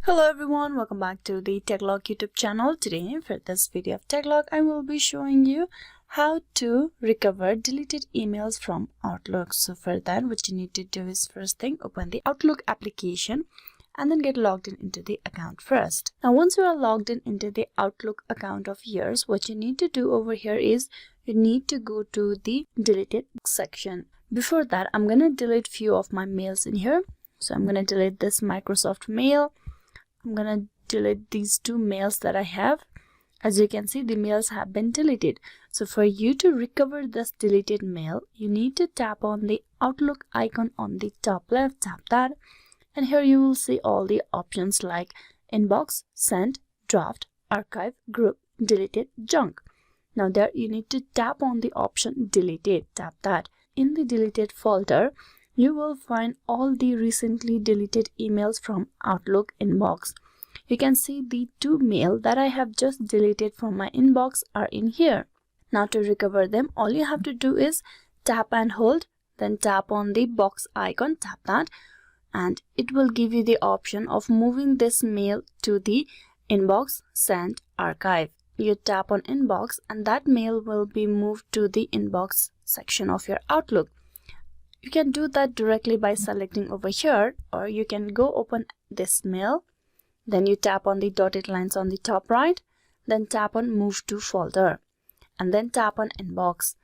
Hello everyone, welcome back to the TechLog YouTube channel. Today for this video of TechLog, I will be showing you how to recover deleted emails from Outlook. So for that, what you need to do is first thing, open the Outlook application and then get logged in into the account first. Now once you are logged in into the Outlook account of yours, what you need to do over here is you need to go to the deleted section. Before that, I'm going to delete few of my mails in here. So I'm going to delete this Microsoft mail. I'm gonna delete these two mails that I have. As you can see, the mails have been deleted. So for you to recover this deleted mail, you need to tap on the Outlook icon on the top left, tap that, and here you will see all the options like inbox, sent, draft, archive, group, deleted, junk. Now there you need to tap on the option deleted, tap that. In the deleted folder, you will find all the recently deleted emails from Outlook inbox. You can see the two mail that I have just deleted from my inbox are in here. Now to recover them, all you have to do is tap and hold, then tap on the box icon, tap that, and it will give you the option of moving this mail to the inbox, sent, archive. You tap on inbox and that mail will be moved to the inbox section of your Outlook. You can do that directly by selecting over here, or you can go open this mail, then you tap on the dotted lines on the top right, then tap on move to folder and then tap on inbox.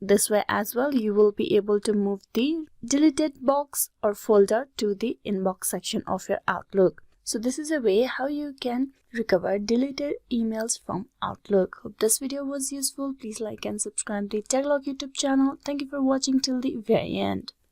This way as well you will be able to move the deleted box or folder to the inbox section of your Outlook. So this is a way how you can recover deleted emails from Outlook. Hope this video was useful. Please like and subscribe to the TechLog YouTube channel. Thank you for watching till the very end.